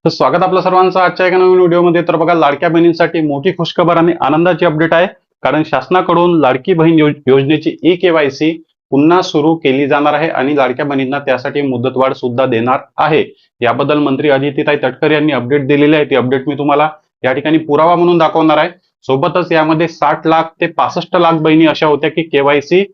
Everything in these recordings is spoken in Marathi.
तर स्वागत आपल्या सर्वांचं आजच्या एका नवीन व्हिडिओमध्ये। तर बघा, लाडक्या बहिणींसाठी मोठी खुशखबर आणि आनंदाची अपडेट आहे। कारण शासनाकडून लाडकी बहीण योजनेची ई-केवायसी पुन्हा सुरू केली जाणार आहे आणि लाडक्या बहिणींना त्यासाठी मुदतवाढ सुद्धा देणार आहे। याबद्दल मंत्री अदितीताई तटकरे यांनी अपडेट दिलेली आहे। ती अपडेट मी तुम्हाला या ठिकाणी पुरावा म्हणून दाखवणार आहे। सोबतच यामध्ये 60 लाख ते 65 लाख बहिणी अशा होत्या की केवायसी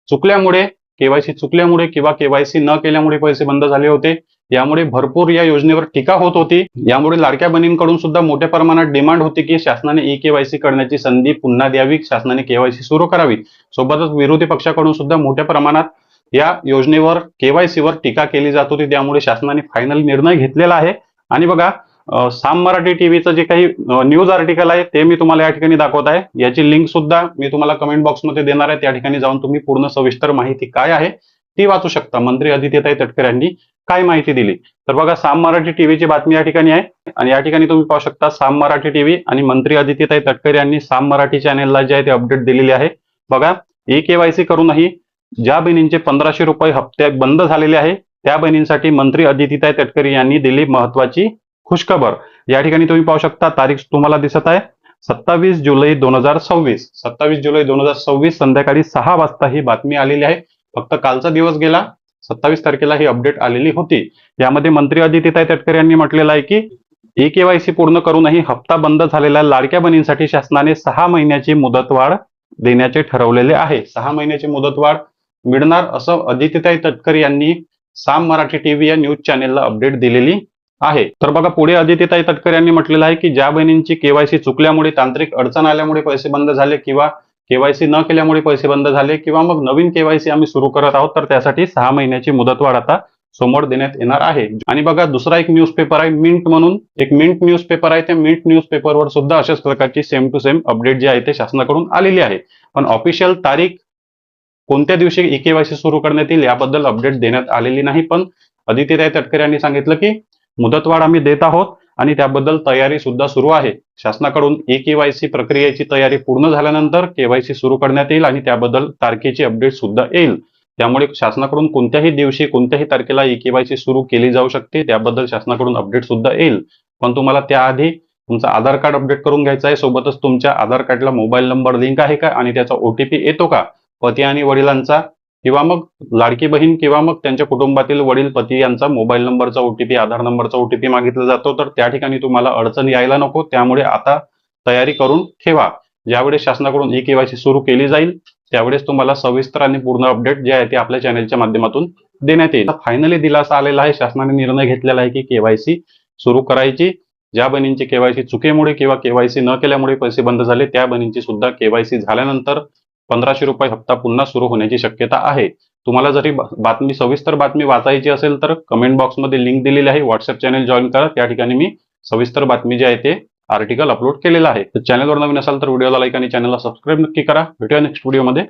चुकल्यामुळे किंवा केवायसी न केल्यामुळे पैसे बंद झाले होते। यामुळे भरपूर या योजनेवर टीका होत होती। यामुळे लाडक्या बहिणींकडून सुद्धा मोठ्या प्रमाणात डिमांड होती की शासनाने ई-केवायसी करण्याची संधी पुन्हा द्यावी, शासनाने केवायसी सुरू करावी। सोबतच विरोधी पक्षाकडून सुद्धा मोठ्या प्रमाणात या योजनेवर केवायसीवर टीका केली जात होती। त्यामुळे शासनाने फायनल निर्णय घेतलेला आहे। आणि बघा, साम मराठी टीव्हीचं जे काही न्यूज आर्टिकल आहे ते मी तुम्हाला या ठिकाणी दाखवत आहे। याची लिंक सुद्धा मी तुम्हाला कमेंट बॉक्समध्ये देणार आहे। त्या ठिकाणी जाऊन तुम्ही पूर्ण सविस्तर माहिती काय आहे ती वाचू शकता। मंत्री अदितीताई तटकरे यांनी काय माहिती दिली। तर बघा, साम मराठी टीव्हीची बातमी या ठिकाणी आहे आणि या ठिकाणी तुम्ही पाहू शकता साम मराठी टीव्ही आणि मंत्री अदितीताई तटकरे यांनी साम मराठी चॅनेलला जे आहे ते अपडेट दिलेली आहे। बघा, ई-केवायसी करूनही ज्या बहिणींचे 1500 रुपये हप्ते बंद झालेले आहे त्या बहिणींसाठी मंत्री अदितीताई तटकरे यांनी दिली महत्वाची खुशखबर। या ठिकाणी तुम्ही पाहू शकता, तारीख तुम्हाला दिसत आहे 27 जुलै 2026। 27 जुलै 2026 संध्याकाळी 6 वाजता ही बातमी आलेली आहे। फक्त कालचा दिवस गेला, 27 तारखेला ही अपडेट आलेली होती। यामध्ये मंत्री अदितीताई तटकरे यांनी म्हटलेलं आहे की ई-केवायसी पूर्ण करूनही हप्ता बंद झालेल्या लाडक्या बहिणींसाठी शासनाने 6 महिन्याची मुदतवाढ देण्याचे ठरवलेले आहे। 6 महिन्याची मुदतवाढ मिळणार असं अदितीताई तटकरे यांनी साम मराठी टीव्ही या न्यूज चॅनेलला अपडेट दिलेली आहे। तर बघा, पुढे अदितीताई तटकरे यांनी म्हटलेलं आहे की ज्या बहिणींची केवायसी चुकल्यामुळे, तांत्रिक अडचण आल्यामुळे पैसे बंद झाले किंवा केवायसी न केल्यामुळे पैसे बंद झाले किंवा मग नवीन केवायसी आम्ही सुरू करत आहोत, तर त्यासाठी 6 महिन्याची मुदतवाढ आता समोर देण्यात येणार आहे। आणि बघा, दुसरा एक न्यूजपेपर आहे मिंट म्हणून, एक मिंट न्यूजपेपर आहे। त्या मिंट न्यूजपेपरवर सुद्धा अशाच प्रकारची सेम टू सेम अपडेट जी आहे ते शासनाकडून आलेली आहे। पण ऑफिशियल तारीख कोणत्या दिवशी ई-केवायसी सुरू करण्यात येईल याबद्दल अपडेट देण्यात आलेली नाही। पण अदितीताई तटकरे यांनी सांगितलं की मुदतवाढ आम्ही देत आहोत आणि त्याबद्दल तयारी सुद्धा सुरू आहे। शासनाकडून ई-केवायसी प्रक्रियेची तयारी पूर्ण झाल्यानंतर केवायसी सुरू करण्यात येईल आणि त्याबद्दल तारखेची अपडेट सुद्धा येईल। त्यामुळे शासनाकडून कोणत्याही दिवशी कोणत्याही तारखेला ई-केवायसी सुरू केली जाऊ शकते, त्याबद्दल शासनाकडून अपडेट सुद्धा येईल। पण तुम्हाला त्याआधी तुमचं आधार कार्ड अपडेट करून घ्यायचं आहे। सोबतच तुमच्या आधार कार्डला मोबाईल नंबर लिंक आहे का आणि त्याचा OTP येतो का, पती आणि वडिलांचा किंवा मग लाडकी बहीण किंवा मग त्यांच्या कुटुंबातील वडील पती यांचा मोबाईल नंबरचा OTP, आधार नंबरचा OTP मागितला जातो। तर त्या ठिकाणी तुम्हाला अडचण यायला नको, त्यामुळे आता तयारी करून ठेवा। ज्यावेळेस शासनाकडून ई-केवायसी सुरू केली जाईल त्यावेळेस तुम्हाला सविस्तर आणि पूर्ण अपडेट जे आहे ते आपल्या चॅनेलच्या माध्यमातून देण्यात येईल। फायनली दिलासा आलेला आहे, शासनाने निर्णय घेतलेला आहे की केवायसी सुरू करायची। ज्या बहिणींची केवायसी चुकीमुळे किंवा केवायसी न केल्यामुळे पैसे बंद झाले त्या बहिणींची सुद्धा केवायसी झाल्यानंतर 1500 रुपये हप्ता पुन्हा सुरू होण्याची शक्यता आहे। तुम्हाला जरी सविस्तर बातमी वाचायची असेल तर कमेंट बॉक्समध्ये लिंक दिलेली आहे, व्हॉट्सअप चॅनल जॉईन करा। त्या ठिकाणी मी सविस्तर बातमी जी आहे ते आर्टिकल अपलोड केलेलं आहे। तर चॅनलवर नवीन असाल तर व्हिडिओला लाईक आणि चॅनलला सबस्क्राईब नक्की करा। भेटूया नेक्स्ट व्हिडिओमध्ये।